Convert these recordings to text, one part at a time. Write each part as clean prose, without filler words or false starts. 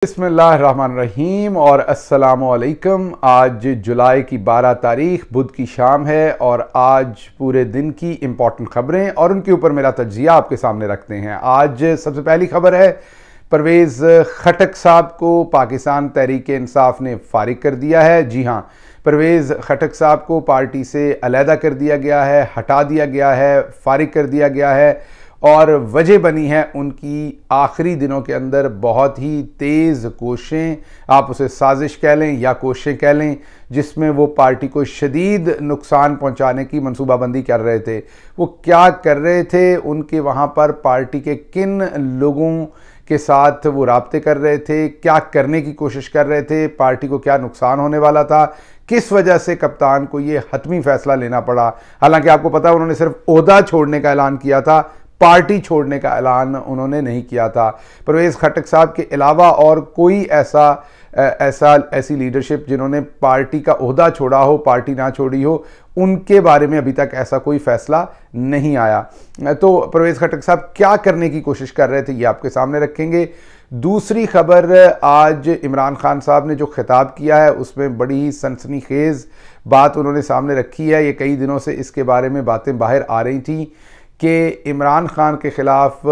बिस्मिल्लाहिर्रहमानिर्रहीम और अस्सलामुअलैकुम। आज जुलाई की 12 तारीख बुध की शाम है और आज पूरे दिन की इम्पॉर्टेंट खबरें और उनके ऊपर मेरा तज्जिया आपके सामने रखते हैं। आज सबसे पहली खबर है, परवेज़ खटक साहब को पाकिस्तान तहरीक इंसाफ ने फारिग कर दिया है। जी हाँ, परवेज़ खटक साहब को पार्टी से अलहदा कर दिया गया है, हटा दिया गया है, फारिग कर दिया गया है और वजह बनी है उनकी आखिरी दिनों के अंदर बहुत ही तेज़ कोशिशें, आप उसे साजिश कह लें या कोशिशें कह लें, जिसमें वो पार्टी को शदीद नुकसान पहुंचाने की मनसूबाबंदी कर रहे थे। वो क्या कर रहे थे, उनके वहाँ पर पार्टी के किन लोगों के साथ वो राब्ते कर रहे थे, क्या करने की कोशिश कर रहे थे, पार्टी को क्या नुकसान होने वाला था, किस वजह से कप्तान को ये हतमी फैसला लेना पड़ा। हालांकि आपको पता है उन्होंने सिर्फ ओहदा छोड़ने का ऐलान किया था, पार्टी छोड़ने का ऐलान उन्होंने नहीं किया था। परवेज़ खटक साहब के अलावा और कोई ऐसी लीडरशिप जिन्होंने पार्टी का ओहदा छोड़ा हो, पार्टी ना छोड़ी हो, उनके बारे में अभी तक ऐसा कोई फैसला नहीं आया। तो परवेज़ खटक साहब क्या करने की कोशिश कर रहे थे, ये आपके सामने रखेंगे। दूसरी खबर, आज इमरान खान साहब ने जो खिताब किया है उसमें बड़ी ही सनसनीखेज़ बात उन्होंने सामने रखी है। ये कई दिनों से इसके बारे में बातें बाहर आ रही थी कि इमरान खान के ख़िलाफ़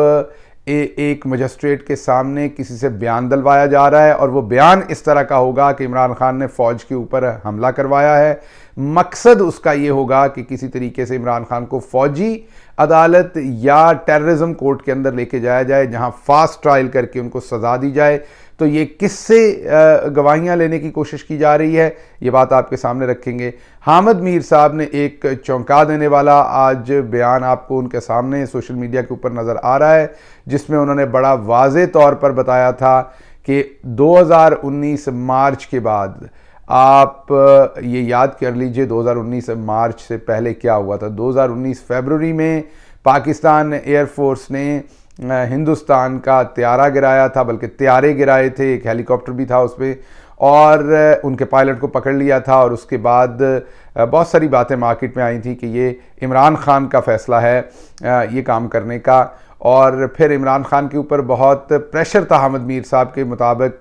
एक मजिस्ट्रेट के सामने किसी से बयान दिलवाया जा रहा है और वो बयान इस तरह का होगा कि इमरान खान ने फ़ौज के ऊपर हमला करवाया है। मकसद उसका ये होगा कि किसी तरीके से इमरान खान को फ़ौजी अदालत या टेररिज्म कोर्ट के अंदर लेके जाया जाए, जहां फास्ट ट्रायल करके उनको सज़ा दी जाए। तो ये किससे गवाहियाँ लेने की कोशिश की जा रही है, ये बात आपके सामने रखेंगे। हामिद मीर साहब ने एक चौंका देने वाला आज बयान आपको उनके सामने सोशल मीडिया के ऊपर नज़र आ रहा है, जिसमें उन्होंने बड़ा वाज़े तौर पर बताया था कि 2019 मार्च के बाद, आप ये याद कर लीजिए 2019 मार्च से पहले क्या हुआ था। 2019 फरवरी में पाकिस्तान एयरफोर्स ने हिंदुस्तान का त्यारा गिराया था, बल्कि त्यारे गिराए थे, एक हेलीकॉप्टर भी था उसमें, और उनके पायलट को पकड़ लिया था। और उसके बाद बहुत सारी बातें मार्केट में आई थी कि ये इमरान खान का फ़ैसला है ये काम करने का। और फिर इमरान खान के ऊपर बहुत प्रेशर था हामिद मीर साहब के मुताबिक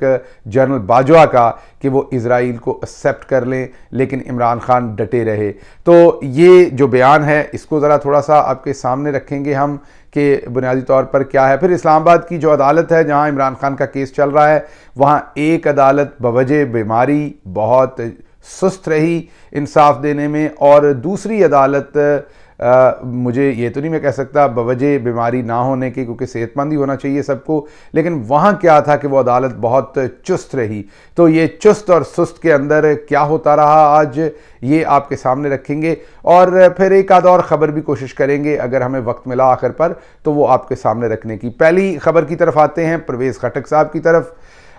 जनरल बाजवा का कि वो इज़राइल को एक्सेप्ट कर लें, लेकिन इमरान खान डटे रहे। तो ये जो बयान है इसको ज़रा थोड़ा सा आपके सामने रखेंगे हम कि बुनियादी तौर पर क्या है। फिर इस्लामाबाद की जो अदालत है जहां इमरान खान का केस चल रहा है, वहां एक अदालत बवजह बीमारी बहुत सुस्त रही इंसाफ देने में, और दूसरी अदालत मुझे ये तो नहीं मैं कह सकता बवजह बीमारी ना होने की, क्योंकि सेहतमंद ही होना चाहिए सबको, लेकिन वहाँ क्या था कि वो अदालत बहुत चुस्त रही। तो ये चुस्त और सुस्त के अंदर क्या होता रहा आज, ये आपके सामने रखेंगे। और फिर एक आध और ख़बर भी कोशिश करेंगे, अगर हमें वक्त मिला आखिर पर, तो वो आपके सामने रखने की। पहली खबर की तरफ आते हैं, परवेज़ खटक साहब की तरफ।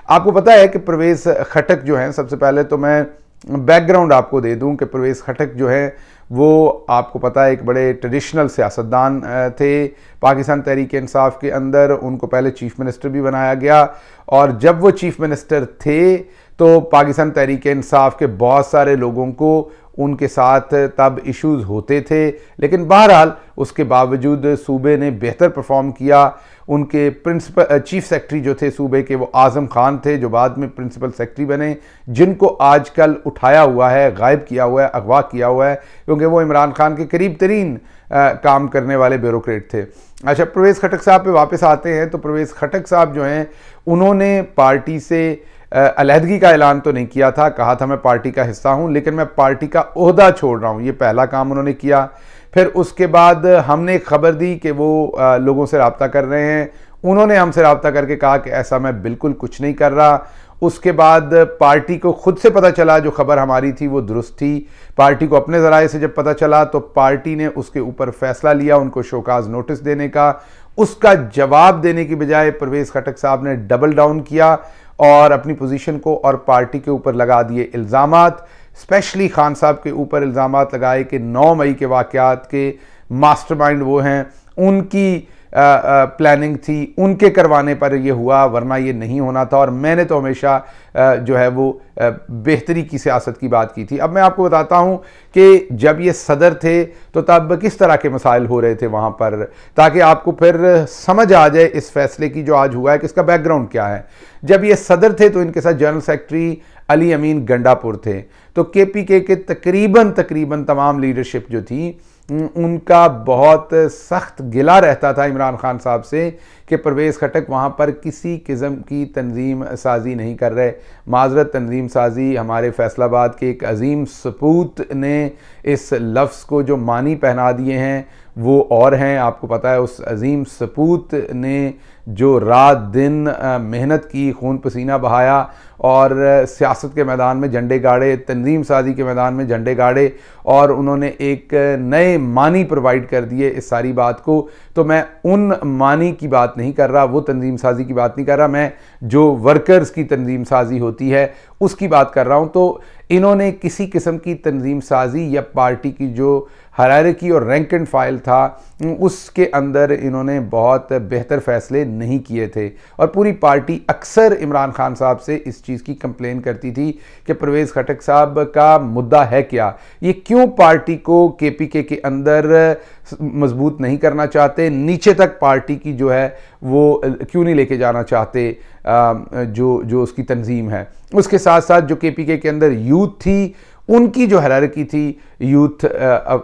आपको पता है कि परवेज़ खटक जो हैं, सबसे पहले तो मैं बैकग्राउंड आपको दे दूं कि परवेज़ खटक जो है वो आपको पता है एक बड़े ट्रेडिशनल सियासतदान थे पाकिस्तान तहरीक इंसाफ के अंदर। उनको पहले चीफ मिनिस्टर भी बनाया गया, और जब वो चीफ मिनिस्टर थे तो पाकिस्तान तहरीक इंसाफ के बहुत सारे लोगों को उनके साथ तब इश्यूज़ होते थे, लेकिन बहरहाल उसके बावजूद सूबे ने बेहतर परफॉर्म किया। उनके प्रिंसिपल चीफ सेक्रेटरी जो थे सूबे के, वो आज़म खान थे, जो बाद में प्रिंसिपल सेक्रेटरी बने, जिनको आजकल उठाया हुआ है, गायब किया हुआ है, अगवा किया हुआ है, क्योंकि वो इमरान खान के करीब तरीन काम करने वाले ब्यूरोक्रेट थे। अच्छा, परवेज़ खटक साहब पे वापस आते हैं। तो परवेज़ खटक साहब जो हैं, उन्होंने पार्टी से अलहदगी का ऐलान तो नहीं किया था, कहा था मैं पार्टी का हिस्सा हूं, लेकिन मैं पार्टी का ओहदा छोड़ रहा हूं, ये पहला काम उन्होंने किया। फिर उसके बाद हमने एक खबर दी कि वो लोगों से रब्ता कर रहे हैं। उन्होंने हमसे रब्ता करके कहा कि ऐसा मैं बिल्कुल कुछ नहीं कर रहा। उसके बाद पार्टी को खुद से पता चला, जो खबर हमारी थी वो दुरुस्त थी। पार्टी को अपने ज़राए से जब पता चला तो पार्टी ने उसके ऊपर फैसला लिया उनको शोकाज नोटिस देने का। उसका जवाब देने की बजाय परवेज़ खटक साहब ने डबल डाउन किया और अपनी पोजीशन को और पार्टी के ऊपर लगा दिए इल्ज़ामात। स्पेशली खान साहब के ऊपर इल्ज़ामात लगाए कि 9 मई के वाक़यात के मास्टरमाइंड वो हैं, उनकी प्लानिंग थी उनके करवाने पर ये हुआ, वरना ये नहीं होना था। और मैंने तो हमेशा जो है वो बेहतरी की सियासत की बात की थी। अब मैं आपको बताता हूँ कि जब ये सदर थे तो तब किस तरह के मसाइल हो रहे थे वहाँ पर, ताकि आपको फिर समझ आ जाए इस फैसले की जो आज हुआ है कि इसका बैकग्राउंड क्या है। जब ये सदर थे तो इनके साथ जनरल सेक्रेटरी अली अमीन गंडापुर थे। तो केपीके के तकरीबन तमाम लीडरशिप जो थी उनका बहुत सख्त गिला रहता था इमरान खान साहब से कि परवेज़ खटक वहाँ पर किसी किस्म की तंजीम साजी नहीं कर रहे। माजरत, तंजीम साजी हमारे फैसलाबाद के एक अजीम सपूत ने इस लफ्ज़ को जो मानी पहना दिए हैं वो और हैं। आपको पता है उस अजीम सपूत ने जो रात दिन मेहनत की, खून पसीना बहाया और सियासत के मैदान में झंडे गाड़े, तंजीम साजी के मैदान में झंडे गाड़े और उन्होंने एक नए मानी प्रोवाइड कर दिए इस सारी बात को। तो मैं उन मानी की बात नहीं कर रहा, वो तंजीम साजी की बात नहीं कर रहा, मैं जो वर्कर्स की तंजीम साजी होती है उसकी बात कर रहा हूँ। तो इन्होंने किसी किस्म की तंजीम साजी या पार्टी की जो हायरार्की और रैंक एंड फाइल था उसके अंदर इन्होंने बहुत बेहतर फैसले नहीं किए थे। और पूरी पार्टी अक्सर इमरान खान साहब से इस चीज़ की कंप्लेन करती थी कि परवेज़ खटक साहब का मुद्दा है क्या, ये क्यों पार्टी को केपीके के अंदर मजबूत नहीं करना चाहते, नीचे तक पार्टी की जो है वो क्यों नहीं लेके जाना चाहते जो उसकी तंजीम है। उसके साथ साथ जो केपीके के अंदर यूथ थी उनकी जो हायरार्की थी, यूथ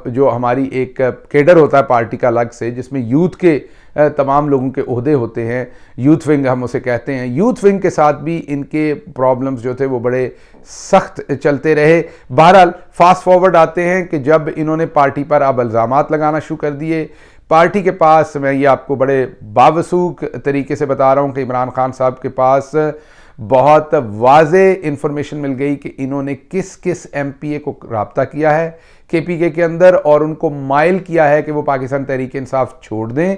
जो हमारी एक कैडर होता है पार्टी का अलग से, जिसमें यूथ के तमाम लोगों के ओहदे होते हैं, यूथ विंग हम उसे कहते हैं। यूथ विंग के साथ भी इनके प्रॉब्लम्स जो थे वो बड़े सख्त चलते रहे। बहरहाल फास्ट फॉरवर्ड आते हैं कि जब इन्होंने पार्टी पर अब इल्ज़ामात लगाना शुरू कर दिए, पार्टी के पास, मैं ये आपको बड़े बावसूख तरीके से बता रहा हूँ कि इमरान खान साहब के पास बहुत वाज़े इन्फॉर्मेशन मिल गई कि इन्होंने किस किस एमपीए को रब्ता किया है केपीके के अंदर और उनको माइल किया है कि वो पाकिस्तान तहरीक इंसाफ छोड़ दें।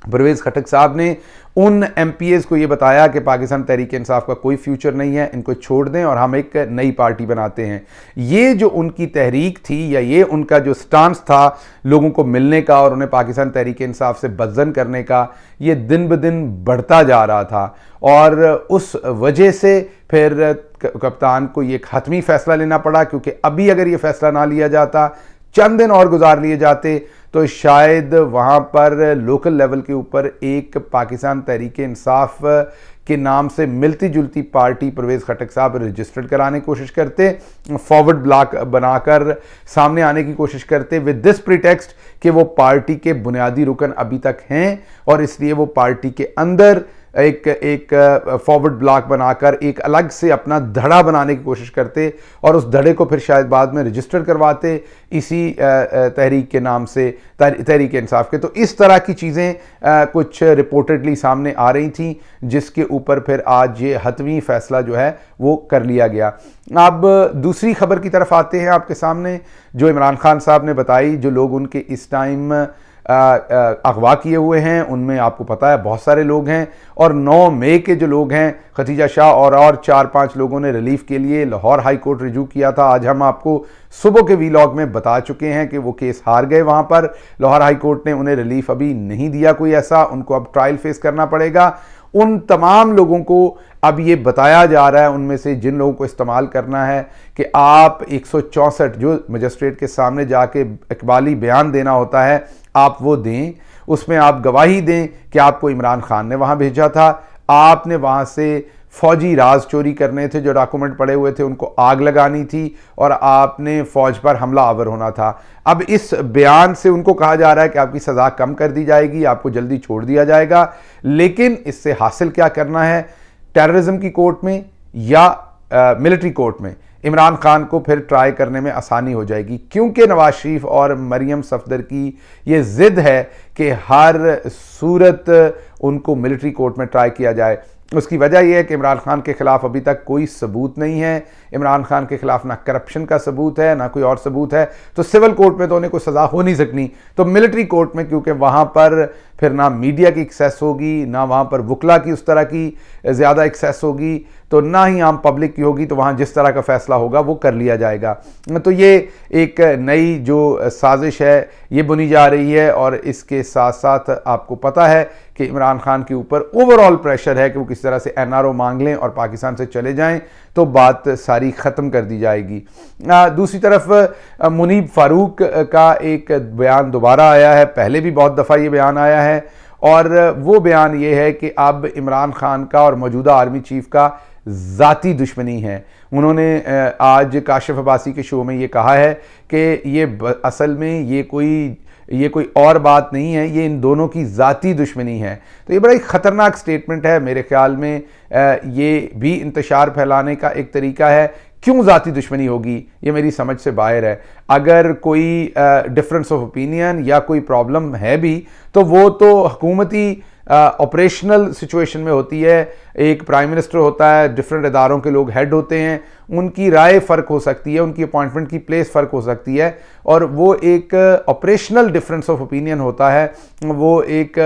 परवेज़ खटक साहब ने उन एमपीएस को ये बताया कि पाकिस्तान तहरीक इंसाफ का कोई फ्यूचर नहीं है, इनको छोड़ दें और हम एक नई पार्टी बनाते हैं। ये जो उनकी तहरीक थी या ये उनका जो स्टांस था लोगों को मिलने का और उन्हें पाकिस्तान तहरीक इंसाफ से बदजन करने का, ये दिन ब दिन बढ़ता जा रहा था। और उस वजह से फिर कप्तान को ये एक हतमी फैसला लेना पड़ा, क्योंकि अभी अगर ये फैसला ना लिया जाता, चंद दिन और गुजार लिए जाते, तो शायद वहाँ पर लोकल लेवल के ऊपर एक पाकिस्तान तहरीक इंसाफ के नाम से मिलती जुलती पार्टी परवेज़ खटक साहब रजिस्टर्ड कराने की कोशिश करते, फॉरवर्ड ब्लॉक बनाकर सामने आने की कोशिश करते विद दिस प्रीटेक्स्ट कि वो पार्टी के बुनियादी रुकन अभी तक हैं और इसलिए वो पार्टी के अंदर एक फॉरवर्ड ब्लॉक बनाकर एक अलग से अपना धड़ा बनाने की कोशिश करते और उस धड़े को फिर शायद बाद में रजिस्टर करवाते इसी तहरीक के नाम से, तहरीक इंसाफ के। तो इस तरह की चीज़ें कुछ रिपोर्टेडली सामने आ रही थी, जिसके ऊपर फिर आज ये हतमी फैसला जो है वो कर लिया गया। अब दूसरी खबर की तरफ आते हैं आपके सामने, जो इमरान खान साहब ने बताई। जो लोग उनके इस टाइम अगवा किए हुए हैं उनमें आपको पता है बहुत सारे लोग हैं, और 9 मई के जो लोग हैं, खतीजा शाह और 4-5 लोगों ने रिलीफ के लिए लाहौर हाई कोर्ट रिजू किया था। आज हम आपको सुबह के वीलॉग में बता चुके हैं कि वो केस हार गए वहाँ पर। लाहौर हाई कोर्ट ने उन्हें रिलीफ अभी नहीं दिया कोई ऐसा, उनको अब ट्रायल फेस करना पड़ेगा। उन तमाम लोगों को अब ये बताया जा रहा है, उनमें से जिन लोगों को इस्तेमाल करना है, कि आप 164 जो मजिस्ट्रेट के सामने जाके इकबाली बयान देना होता है आप वो दें, उसमें आप गवाही दें कि आपको इमरान खान ने वहाँ भेजा था, आपने वहाँ से फौजी राज चोरी करने थे, जो डॉक्यूमेंट पड़े हुए थे उनको आग लगानी थी और आपने फौज पर हमला आवर होना था। अब इस बयान से उनको कहा जा रहा है कि आपकी सज़ा कम कर दी जाएगी, आपको जल्दी छोड़ दिया जाएगा। लेकिन इससे हासिल क्या करना है, टेररिज्म की कोर्ट में या मिलिट्री कोर्ट में इमरान खान को फिर ट्राई करने में आसानी हो जाएगी, क्योंकि नवाज शरीफ और मरियम सफदर की ये जिद है कि हर सूरत उनको मिलिट्री कोर्ट में ट्राई किया जाए। उसकी वजह यह है कि इमरान खान के खिलाफ अभी तक कोई सबूत नहीं है, इमरान खान के खिलाफ ना करप्शन का सबूत है ना कोई और सबूत है, तो सिविल कोर्ट में तो उन्हें कोई सज़ा हो नहीं सकनी, तो मिलिट्री कोर्ट में, क्योंकि वहाँ पर फिर ना मीडिया की एक्सेस होगी, ना वहाँ पर वकला की उस तरह की ज़्यादा एक्सेस होगी, तो ना ही आम पब्लिक की होगी, तो वहाँ जिस तरह का फ़ैसला होगा वो कर लिया जाएगा। तो ये एक नई जो साजिश है ये बुनी जा रही है, और इसके साथ साथ आपको पता है कि इमरान खान के ऊपर ओवरऑल प्रेशर है कि वो किस तरह से NRO मांग लें और पाकिस्तान से चले जाएं, तो बात सारी ख़त्म कर दी जाएगी। दूसरी तरफ मुनीब फ़ारूक का एक बयान दोबारा आया है, पहले भी बहुत दफ़ा ये बयान आया है, और वो बयान ये है कि अब इमरान खान का और मौजूदा आर्मी चीफ का ज़ाती दुश्मनी है। उन्होंने आज काशिफ अब्बासी के शो में ये कहा है कि ये असल में ये कोई और बात नहीं है, ये इन दोनों की ज़ाती दुश्मनी है। तो ये बड़ा ही ख़तरनाक स्टेटमेंट है। मेरे ख़्याल में ये भी इंतशार फैलाने का एक तरीका है। क्यों ज़ाती दुश्मनी होगी, ये मेरी समझ से बाहर है। अगर कोई डिफरेंस ऑफ ओपिनियन या कोई प्रॉब्लम है भी, तो वो तो हुकूमती ऑपरेशनल सिचुएशन में होती है। एक प्राइम मिनिस्टर होता है, डिफरेंट इदारों के लोग हेड होते हैं, उनकी राय फ़र्क हो सकती है, उनकी अपॉइंटमेंट की प्लेस फ़र्क हो सकती है, और वो एक ऑपरेशनल डिफरेंस ऑफ ओपिनियन होता है, वो एक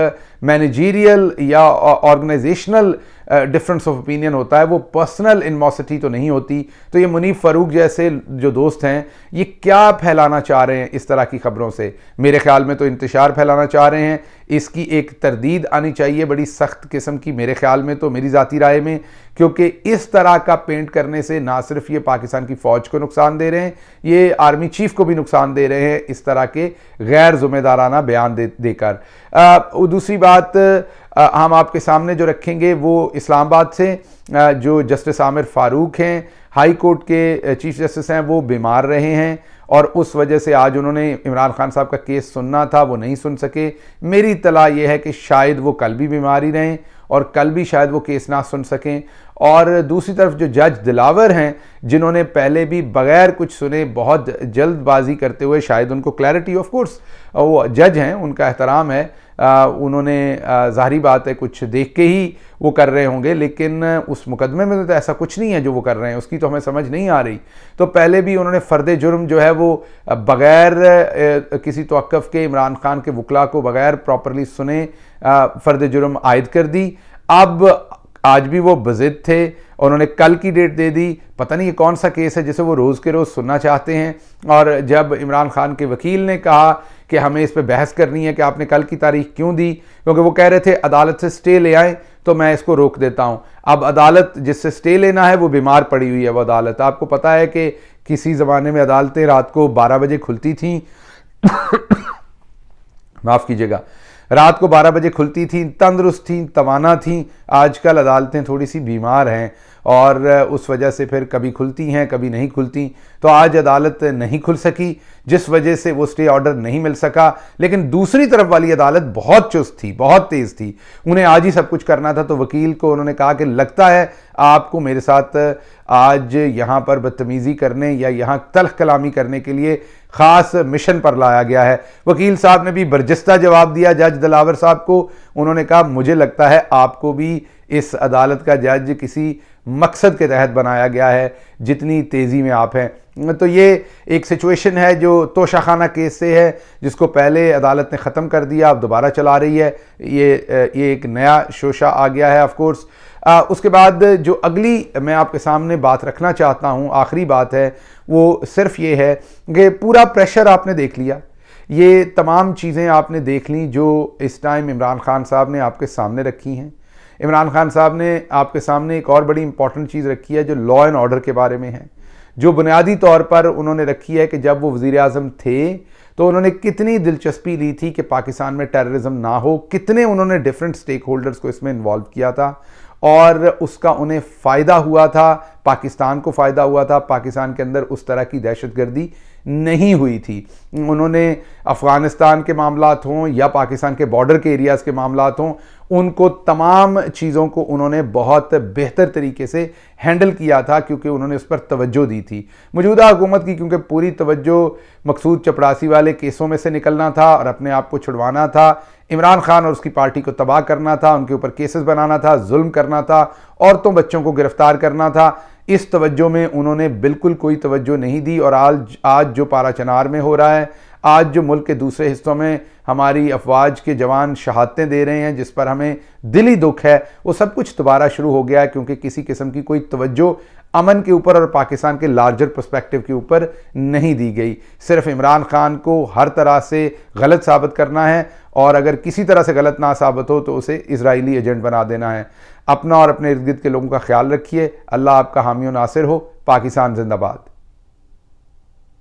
मैनेजरियल या ऑर्गेनाइजेशनल डिफरेंस ऑफ ओपिनियन होता है, वो पर्सनल इनमोसिटी तो नहीं होती। तो ये मुनीब फ़ारूक जैसे जो दोस्त हैं, ये क्या फैलाना चाह रहे हैं इस तरह की खबरों से? मेरे ख्याल में तो इंतशार फैलाना चाह रहे हैं। इसकी एक तरदीद आनी चाहिए बड़ी सख्त किस्म की, मेरे ख्याल में तो, मेरी ज़ाती राय में, क्योंकि इस तरह का पेंट करने से ना सिर्फ ये पाकिस्तान की फ़ौज को नुकसान दे रहे हैं, ये आर्मी चीफ को भी नुकसान दे रहे हैं इस तरह के गैर ज़िम्मेदाराना बयान देकर। दूसरी बात हम आपके सामने जो रखेंगे वो इस्लामाबाद से जो जस्टिस आमिर फ़ारूक हैं, हाई कोर्ट के चीफ जस्टिस हैं, वो बीमार रहे हैं, और उस वजह से आज उन्होंने इमरान खान साहब का केस सुनना था, वो नहीं सुन सके। मेरी इत्तला ये है कि शायद वो कल भी बीमार ही रहें और कल भी शायद वो केस ना सुन सकें। और दूसरी तरफ जो जज दिलावर हैं, जिन्होंने पहले भी बगैर कुछ सुने बहुत जल्दबाजी करते हुए, शायद उनको क्लैरिटी, ऑफ कोर्स वो जज हैं, उनका एहतराम है, उन्होंने ज़ाहिरी बात है कुछ देख के ही वो कर रहे होंगे, लेकिन उस मुकदमे में तो ऐसा कुछ नहीं है जो वो कर रहे हैं, उसकी तो हमें समझ नहीं आ रही। तो पहले भी उन्होंने फ़र्द जुर्म जो है वो बग़ैर किसी तवक्कुफ़ के इमरान खान के वकला को बग़ैर प्रॉपरली सुने फ़र्द जुर्म आयद कर दी। अब आज भी वो बज़िद थे, उन्होंने कल की डेट दे दी। पता नहीं ये कौन सा केस है जिसे वो रोज़ के रोज़ सुनना चाहते हैं। और जब इमरान खान के वकील ने कहा कि हमें इस पर बहस करनी है कि आपने कल की तारीख क्यों दी, क्योंकि वो कह रहे थे अदालत से स्टे ले आएँ तो मैं इसको रोक देता हूँ। अब अदालत जिससे स्टे लेना है वो बीमार पड़ी हुई है। वो अदालत, आपको पता है कि किसी ज़माने में अदालतें रात को 12 बजे खुलती थीं माफ़ कीजिएगा, रात को 12 बजे खुलती थी, तंदुरुस्त थी, तवाना थी। आजकल अदालतें थोड़ी सी बीमार हैं और उस वजह से फिर कभी खुलती हैं कभी नहीं खुलती। तो आज अदालत नहीं खुल सकी, जिस वजह से वो स्टे ऑर्डर नहीं मिल सका। लेकिन दूसरी तरफ वाली अदालत बहुत चुस्त थी, बहुत तेज़ थी, उन्हें आज ही सब कुछ करना था। तो वकील को उन्होंने कहा कि लगता है आपको मेरे साथ आज यहाँ पर बदतमीज़ी करने या यहाँ तल्ख कलामी करने के लिए ख़ास मिशन पर लाया गया है। वकील साहब ने भी बर्जस्ता जवाब दिया जज दिलावर साहब को। उन्होंने कहा मुझे लगता है आपको भी इस अदालत का जज किसी मकसद के तहत बनाया गया है, जितनी तेज़ी में आप हैं। तो ये एक सिचुएशन है जो तोशाखाना केस से है, जिसको पहले अदालत ने ख़त्म कर दिया, अब दोबारा चला रही है। ये एक नया शोशा आ गया है ऑफ कोर्स। उसके बाद जो अगली मैं आपके सामने बात रखना चाहता हूँ, आखिरी बात है, वो सिर्फ ये है कि पूरा प्रेशर आपने देख लिया, ये तमाम चीज़ें आपने देख ली जो इस टाइम इमरान खान साहब ने आपके सामने रखी हैं। इमरान खान साहब ने आपके सामने एक और बड़ी इंपॉर्टेंट चीज़ रखी है जो लॉ एंड ऑर्डर के बारे में है, जो बुनियादी तौर पर उन्होंने रखी है कि जब वो वज़ीर आज़म थे तो उन्होंने कितनी दिलचस्पी ली थी कि पाकिस्तान में टेररिज्म ना हो, कितने उन्होंने डिफरेंट स्टेक होल्डर्स को इसमें इन्वॉल्व किया था और उसका उन्हें फ़ायदा हुआ था, पाकिस्तान को फ़ायदा हुआ था। पाकिस्तान के अंदर उस तरह की दहशतगर्दी नहीं हुई थी। उन्होंने अफ़गानिस्तान के मामलात हों या पाकिस्तान के बॉर्डर के एरियाज़ के मामलात हों, उनको तमाम चीज़ों को उन्होंने बहुत बेहतर तरीके से हैंडल किया था, क्योंकि उन्होंने उस पर तवज्जो दी थी। मौजूदा हुकूमत की क्योंकि पूरी तवज्जो मकसूद चपड़ासी वाले केसों में से निकलना था और अपने आप को छुड़वाना था, इमरान खान और उसकी पार्टी को तबाह करना था, उनके ऊपर केसेस बनाना था, जुल्म करना था, औरतों बच्चों को गिरफ्तार करना था। इस तवज्जो में उन्होंने बिल्कुल कोई तवज्जो नहीं दी और आज जो पारा चनार में हो रहा है, आज जो मुल्क के दूसरे हिस्सों में हमारी अफवाज के जवान शहादतें दे रहे हैं, जिस पर हमें दिली दुख है, वो सब कुछ दोबारा शुरू हो गया है, क्योंकि किसी किस्म की कोई तवज्जो अमन के ऊपर और पाकिस्तान के लार्जर पर्सपेक्टिव के ऊपर नहीं दी गई। सिर्फ इमरान खान को हर तरह से गलत साबित करना है, और अगर किसी तरह से गलत ना साबित हो तो उसे इजरायली एजेंट बना देना है। अपना और अपने इर्द गिर्द के लोगों का ख्याल रखिए। अल्लाह आपका हामी और नासिर हो। पाकिस्तान जिंदाबाद।